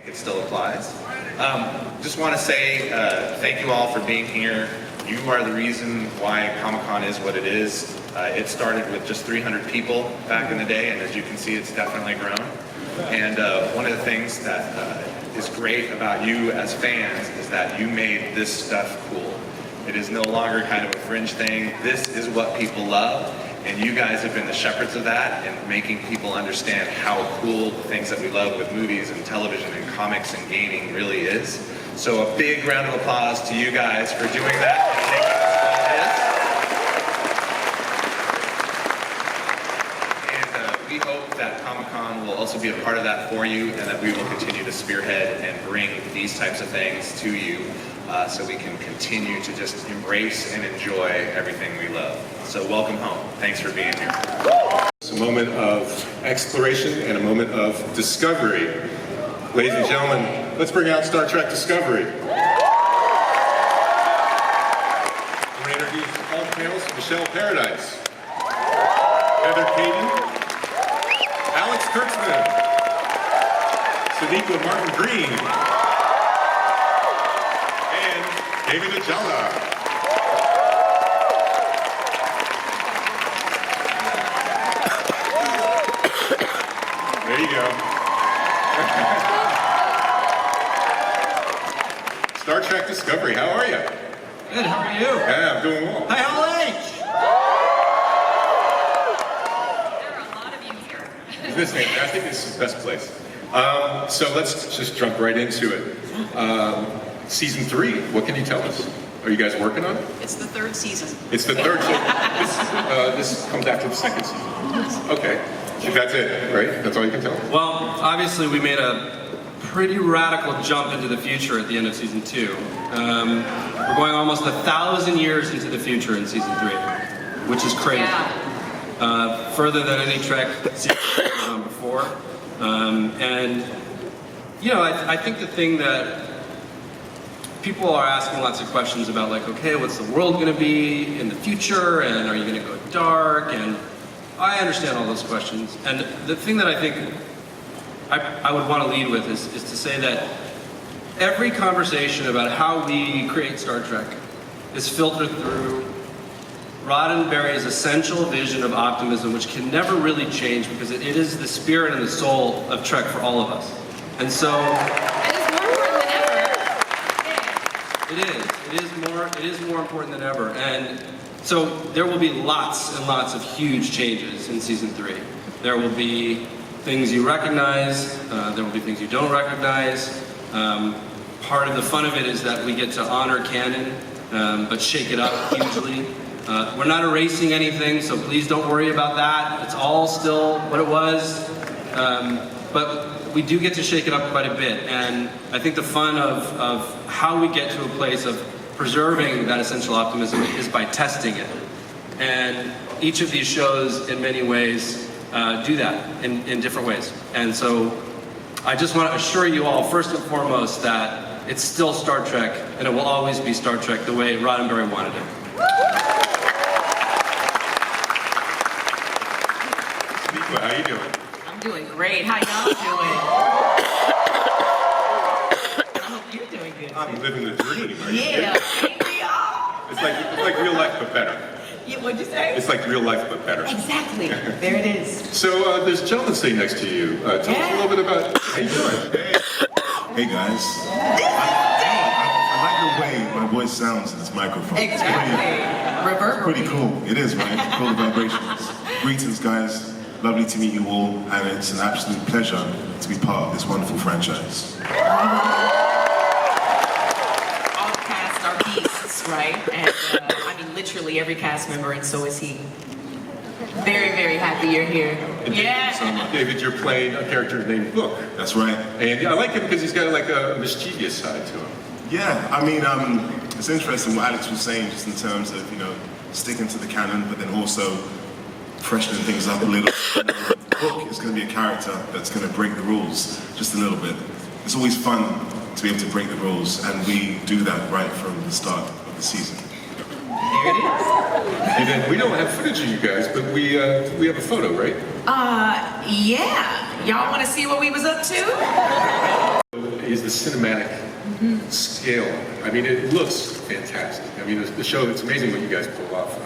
It still applies. Just want to say thank you all for being here. You are the reason why Comic-Con is what it is. It started with just 300 people back in the day, and as you can see, it's definitely grown. And one of the things that is great about you as fans is that you made this stuff cool. It is no longer kind of a fringe thing. This is what people love, and you guys have been the shepherds of that and making people understand how cool the things that we love with movies and television and comics and gaming really is. So a big round of applause to you guys for doing that and taking us all this. And we hope that Comic-Con will also be a part of that for you, and that we will continue to spearhead and bring these types of things to you so we can continue to just embrace and enjoy everything we love. So welcome home. Thanks for being here. It's a moment of exploration and a moment of discovery. Ladies and gentlemen, let's bring out Star Trek Discovery. I'm going to introduce all the panels: Michelle Paradise, Heather Kadin, Alex Kurtzman, Sonequa Martin-Green, and Tig Notaro. There you go. Star Trek Discovery, how are you? Good, how are you? Yeah, I'm doing well. Hi, LH! There are a lot of you here. Isn't this fantastic? This is the best place. So let's just jump right into it. Season 3, what can you tell us? Are you guys working on it? It's the third season. It's the third, so this comes after the second season. Okay. So that's it, right? That's all you can tell us? Well, obviously we made a pretty radical jump into the future at the end of season 2. We're going almost 1,000 years into the future in season 3, which is crazy. Yeah. Further than any Trek season we've done before. And, you know, I think the thing that people are asking lots of questions about, like, okay, what's the world going to be in the future, and are you going to go dark, and I understand all those questions. And the thing that I think I would want to lead with is to say that every conversation about how we create Star Trek is filtered through Roddenberry's essential vision of optimism, which can never really change because it is the spirit and the soul of Trek for all of us. And so it is more important than ever. And so there will be lots and lots of huge changes in season 3. There will be things you recognize, there will be things you don't recognize. Part of the fun of it is that we get to honor canon, but shake it up hugely. We're not erasing anything, so please don't worry about that. It's all still what it was. But we do get to shake it up quite a bit. And I think the fun of how we get to a place of preserving that essential optimism is by testing it. And each of these shows, in many ways, do that in different ways. And so I just want to assure you all, first and foremost, that it's still Star Trek, and it will always be Star Trek the way Roddenberry wanted it. Sonequa, how you doing? I'm doing great. How y'all doing? I hope you're doing good. I'm living the dream. Are you Yeah, kidding? we are. It's like real life, but better. Yeah, what'd you say? It's like real life, but better. Exactly. There it is. So there's a gentleman sitting next to you. Tell us a little bit about how you doing. Hey guys. I like the way my voice sounds in this microphone. Exactly. Reverberate. Pretty cool. It is, right? Cool vibrations. Greetings, guys. Lovely to meet you all, and it's an absolute pleasure to be part of this wonderful franchise. All cast are beasts, right? And I mean, literally every cast member, and so is he. Very, very happy you're here. Yeah. David, you're playing a character named Book. That's right. And I like him because he's got like a mischievous side to him. Yeah, I mean, it's interesting what Alex was saying, just in terms of, you know, sticking to the canon, but then also freshening things up a little. Book is going to be a character that's going to break the rules just a little bit. It's always fun to be able to break the rules, and we do that right from the start of the season. There it is. And then we don't have footage of you guys, but we have a photo, right? Yeah. Y'all want to see what we was up to? cinematic scale. I mean, it looks fantastic. I mean, the show, it's amazing what you guys pull off.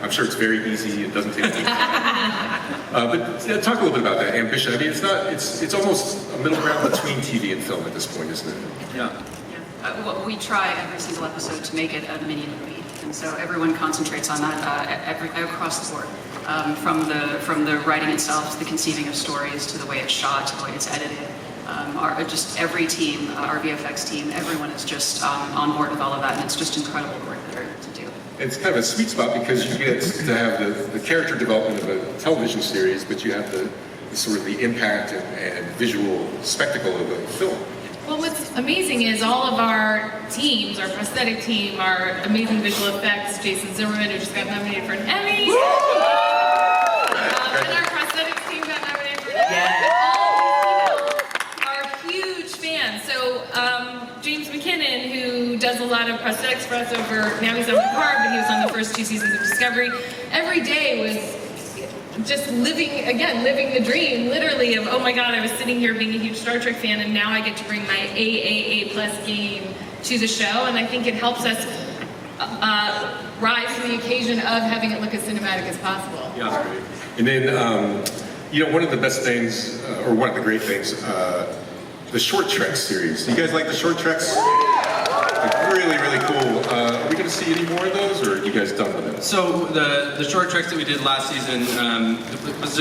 I'm sure it's very easy. It doesn't take any time. But talk a little bit about that ambition. I mean, it's almost a middle ground between TV and film at this point, isn't it? Yeah. Well, we try every single episode to make it a mini movie, and so everyone concentrates on that across the board, from the writing itself to the conceiving of stories to the way it's shot to the way it's edited. Just every team, our VFX team, everyone is just on board with all of that, and it's just incredible work that they're able to do. It's kind of a sweet spot because you get to have the character development of a television series, but you have the sort of the impact and visual spectacle of a film. Well, what's amazing is all of our teams, our prosthetic team, our amazing visual effects, Jason Zimmerman, who just got nominated for an Emmy, and our prosthetics team got nominated for an Emmy. All these people are huge fans. So James McKinnon, who does a lot of prosthetics for us now he's on Picard, but he was on the first 2 seasons of Discovery. Every day was just living the dream, literally, of, oh my God, I was sitting here being a huge Star Trek fan, and now I get to bring my AAA+ game to the show, and I think it helps us rise to the occasion of having it look as cinematic as possible. Yeah, great. And then, one of the best things, or one of the great things, the Short Trek series. You guys like the Short Treks? Like, really, really cool. Are we going to see any more of those, or are you guys done with it? So the short treks that we did last season,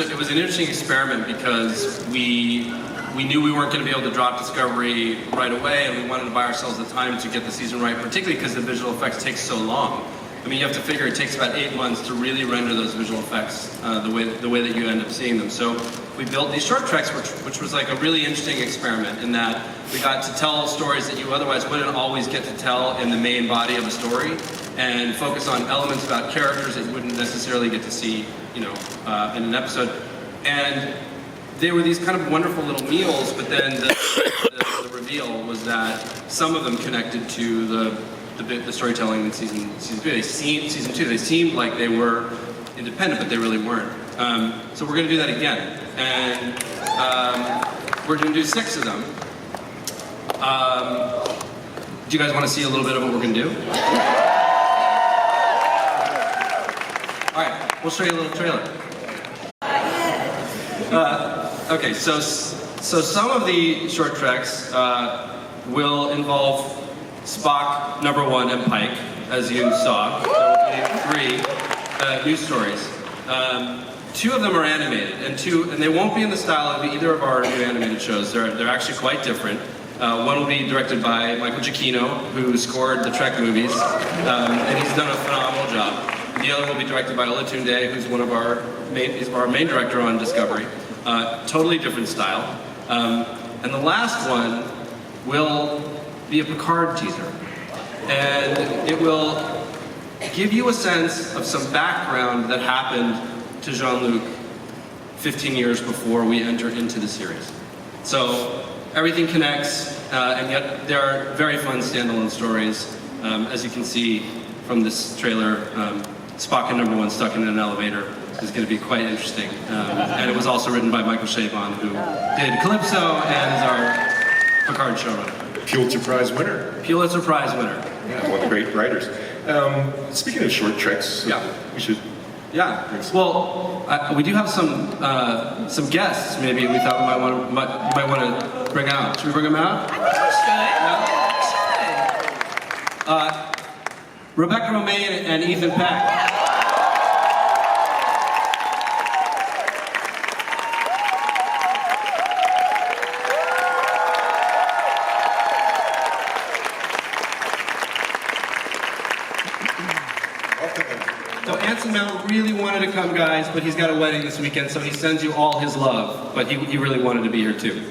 it was an interesting experiment because we knew we weren't going to be able to drop Discovery right away, and we wanted to buy ourselves the time to get the season right, particularly because the visual effects take so long. I mean, you have to figure it takes about 8 months to really render those visual effects the way that you end up seeing them. So we built these short treks, which was like a really interesting experiment in that we got to tell stories that you otherwise wouldn't always get to tell in the main body of a story, and focus on elements about characters that you wouldn't necessarily get to see, in an episode. And they were these kind of wonderful little meals, but then the reveal was that some of them connected to the storytelling in season 2. Season 2, they seemed like they were independent, but they really weren't. So we're going to do that again, and we're going to do 6 of them. Do you guys want to see a little bit of what we're going to do? All right, we'll show you a little trailer. Okay, so some of the short treks will involve Spock, number 1, and Pike, as you saw. There will be 3 news stories. 2 of them are animated, and they won't be in the style of either of our new animated shows. They're actually quite different. One will be directed by Michael Giacchino, who scored the Trek movies, and he's done a phenomenal job. The other will be directed by Olatunde, who's he's our main director on Discovery. Totally different style. And the last one will be a Picard teaser. And it will give you a sense of some background that happened to Jean-Luc 15 years before we enter into the series. So everything connects, and yet there are very fun standalone stories. As you can see from this trailer, Spock and number 1 stuck in an elevator is going to be quite interesting. And it was also written by Michael Chabon, who did Calypso and is our Picard showrunner. Pulitzer Prize winner. Pulitzer Prize winner. Yeah, one of the great writers. Speaking of short treks, we should. Yeah. Well, we do have some guests. Maybe we thought you might want to bring out. Should we bring them out? I think we should. Rebecca Romaine and Ethan Peck. So Anson Mount really wanted to come, guys, but he's got a wedding this weekend, so he sends you all his love. But he really wanted to be here too.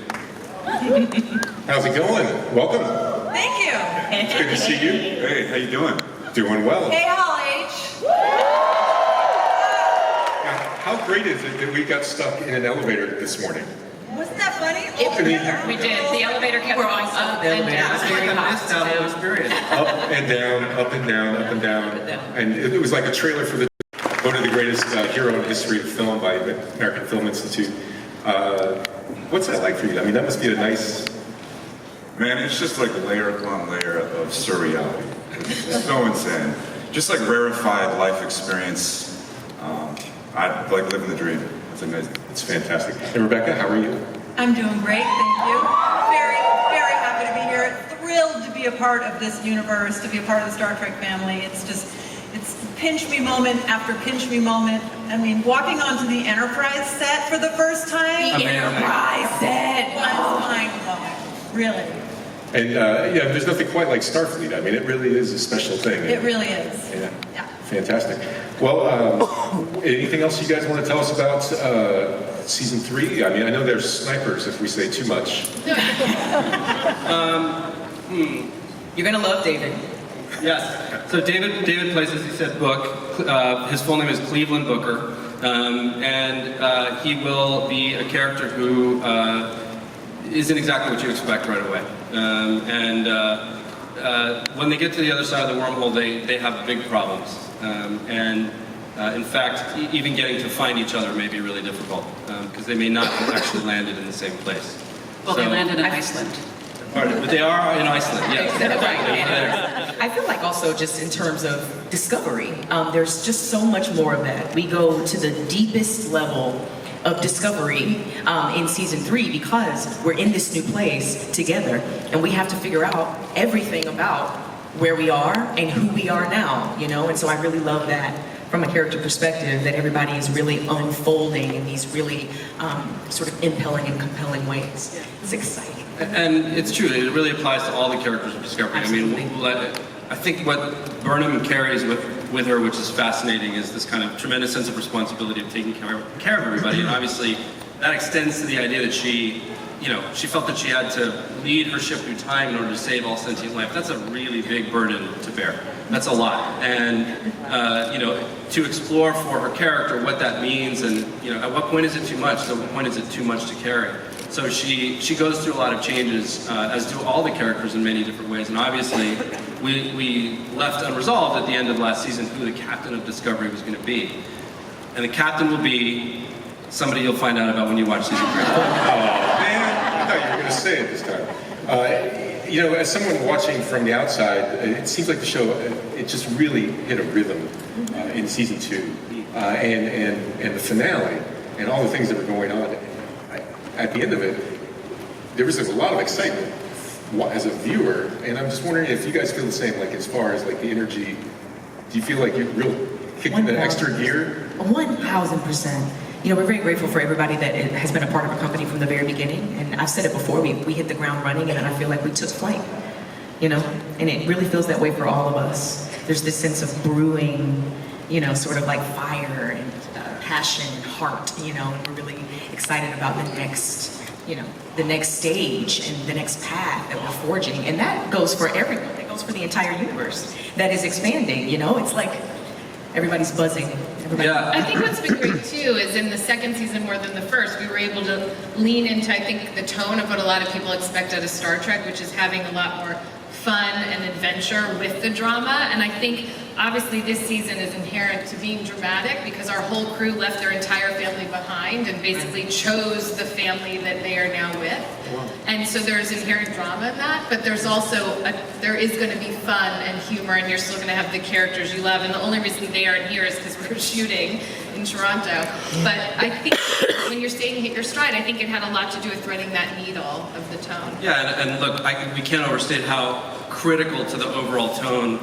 How's it going? Welcome. Thank you. It's good to see you. Hey, how you doing? Doing well. Hey, Hall H. Now, how great is it that we got stuck in an elevator this morning? Wasn't that funny? We did. The elevator kept We're going also up the and elevator. down. That's Very the hot. missed out whole experience. Up and down, up and down, up and down. And it was like a trailer for one of the greatest hero in history of film by the American Film Institute. What's that like for you? I mean, that must be a nice Man, it's just like layer upon layer of surreality. It's so insane. Just like rarefied life experience. I like living the dream. It's amazing. It's fantastic. And Rebecca, how are you? I'm doing great, thank you. Very, very happy to be here. Thrilled to be a part of this universe, to be a part of the Star Trek family. It's pinch me moment after pinch me moment. I mean, walking onto the Enterprise set for the first time. The Enterprise set. Was mind-blowing, really. And yeah, there's nothing quite like Starfleet. I mean, it really is a special thing. It really is. Yeah. Fantastic. Well, anything else you guys want to tell us about season 3? I mean, I know there's snipers if we say too much. You're gonna love David. Yes. So David plays, as he said, Book. His full name is Cleveland Booker, and he will be a character who isn't exactly what you expect right away. When they get to the other side of the wormhole, they have big problems. In fact, even getting to find each other may be really difficult because they may not have actually landed in the same place. Well, they landed in Iceland. But they are in Iceland, yes. Right. I feel like also just in terms of discovery, there's just so much more of that. We go to the deepest level of discovery in season 3 because we're in this new place together and we have to figure out everything about where we are and who we are now, you know? And so I really love that from a character perspective, that everybody is really unfolding in these really sort of impelling and compelling ways. It's exciting. And it's true, it really applies to all the characters of Discovery. Absolutely. I mean, I think what Burnham carries with her, which is fascinating, is this kind of tremendous sense of responsibility of taking care of everybody. And obviously, that extends to the idea that she felt that she had to lead her ship through time in order to save all sentient life. That's a really big burden to bear. That's a lot. And, to explore for her character what that means and, at what point is it too much? At what point is it too much to carry? So she goes through a lot of changes, as do all the characters in many different ways. And obviously, we left unresolved at the end of last season who the captain of Discovery was going to be. And the captain will be somebody you'll find out about when you watch season 3. Oh, man, I thought you were going to say it this time. As someone watching from the outside, it seems like the show, it just really hit a rhythm in season 2. And the finale, and all the things that were going on. At the end of it, there was a lot of excitement as a viewer, and I'm just wondering if you guys feel the same, like as far as like the energy, do you feel like you really kicked in that extra gear? 1,000%. We're very grateful for everybody that has been a part of our company from the very beginning, and I've said it before, we hit the ground running, and then I feel like we took flight, and it really feels that way for all of us. There's this sense of brewing, sort of like fire and passion and heart, and we're really excited about the next stage and the next path that we're forging. And that goes for everyone. That goes for the entire universe that is expanding, It's like everybody's buzzing. Yeah. I think what's been great too is in the second season more than the first, we were able to lean into, I think, the tone of what a lot of people expect out of Star Trek, which is having a lot more fun and adventure with the drama. And I think obviously this season is inherent to being dramatic because our whole crew left their entire family behind and basically chose the family that they are now with. And so there's inherent drama in that, but there's also there is going to be fun and humor, and you're still going to have the characters you love. And the only reason they aren't here is because we're shooting in Toronto. But I think when you're saying hit your stride, I think it had a lot to do with threading that needle of the tone. Yeah, and look, we can't overstate how critical to the overall tone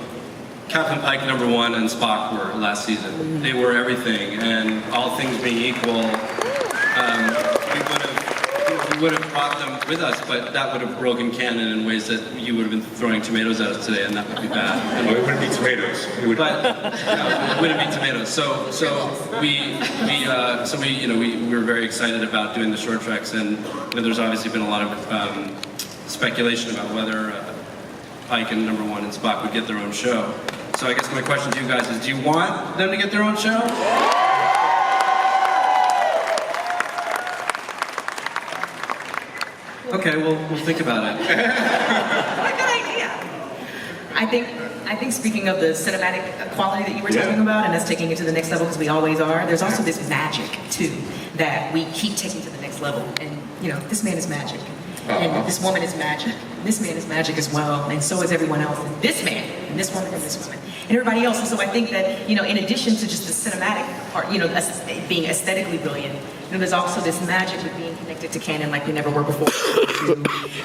Captain Pike #1 and Spock were last season. They were everything, and all things being equal, we would have brought them with us, but that would have broken canon in ways that you would have been throwing tomatoes at us today, and that would be bad. Well, it wouldn't be tomatoes. It wouldn't be tomatoes. So we were very excited about doing the short treks, and there's obviously been a lot of speculation about whether Pike and #1 and Spock would get their own show. So I guess my question to you guys is, do you want them to get their own show? Okay, we'll think about it. What a good idea. I think speaking of the cinematic quality that you were talking about and us taking it to the next level, because we always are, there's also this magic too that we keep taking to the next level. And this man is magic. And this woman is magic. This man is magic as well, and so is everyone else. And this man, and this woman, and this woman, and everybody else. And so I think that, in addition to just the cinematic part, being aesthetically brilliant, there's also this magic of being connected to canon like we never were before,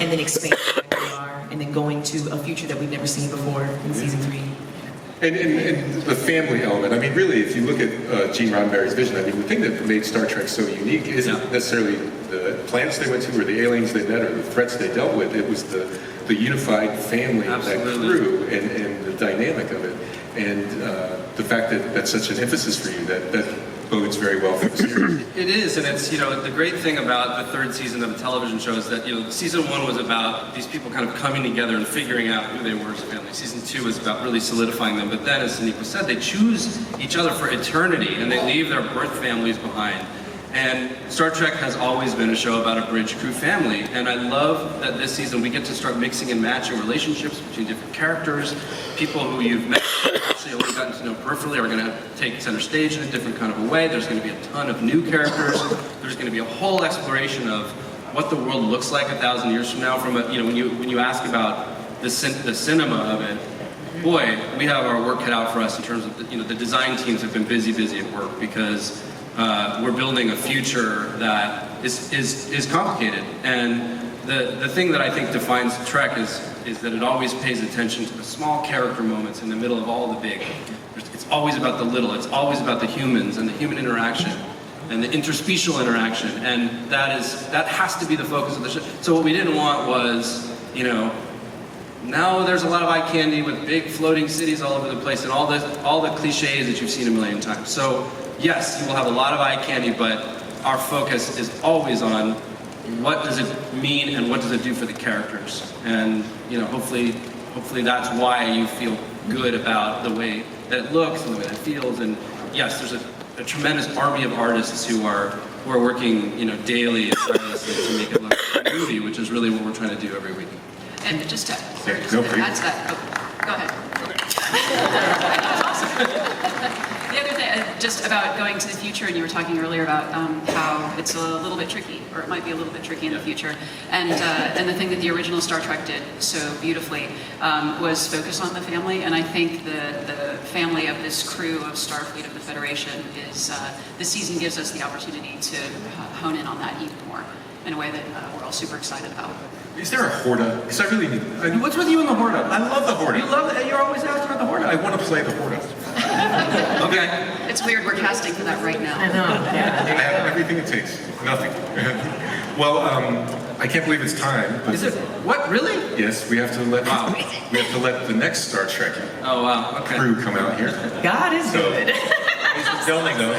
and then expanding like we are, and then going to a future that we've never seen before in season 3. And the family element, I mean, really, if you look at Gene Roddenberry's vision, I mean, the thing that made Star Trek so unique isn't necessarily the planets they went to or the aliens they met or the threats they dealt with. It was the unified family of that crew and the dynamic of it. And the fact that that's such an emphasis for you, that bodes very well for the series. It is, and it's, the great thing about the third season of a television show is that, season 1 was about these people kind of coming together and figuring out who they were as a family. Season 2 was about really solidifying them, but then, as Sonequa said, they choose each other for eternity, and they leave their birth families behind. And Star Trek has always been a show about a bridge crew family, and I love that this season we get to start mixing and matching relationships between different characters. People who you've met, actually only gotten to know peripherally, are going to take center stage in a different kind of a way. There's going to be a ton of new characters. There's going to be a whole exploration of what the world looks like 1,000 years from now. From when you ask about the cinema of it, boy, we have our work cut out for us in terms of the design teams have been busy at work because we're building a future that is complicated. And the thing that I think defines Trek is that it always pays attention to the small character moments in the middle of all the big. It's always about the little. It's always about the humans and the human interaction and the interspecial interaction. And that has to be the focus of the show. So what we didn't want was, now there's a lot of eye candy with big floating cities all over the place and all the cliches that you've seen a million times. So yes, you will have a lot of eye candy, but our focus is always on what does it mean and what does it do for the characters. And hopefully that's why you feel good about the way that it looks and the way that it feels. And yes, there's a tremendous army of artists who are working daily and tirelessly to make it look like a movie, which is really what we're trying to do every week. And just to add to that, go ahead. The other thing, just about going to the future, and you were talking earlier about how it's a little bit tricky, or it might be a little bit tricky in the future. And the thing that the original Star Trek did so beautifully was focus on the family. And I think the family of this crew of Starfleet of the Federation is, this season gives us the opportunity to hone in on that even more in a way that we're all super excited about. Is there a Horda? Because I really need... What's with you and the Horda? I love the Horda. You love it? You're always asking about the Horda. I want to play the Horda. Okay. It's weird, we're casting for that right now. I know, I have everything it takes. Nothing. Well, I can't believe it's time. But Is it? What? Really? yes, we have to let the next Star Trek Oh, wow. Okay. crew come out here. God is So, good. ladies and gentlemen, though,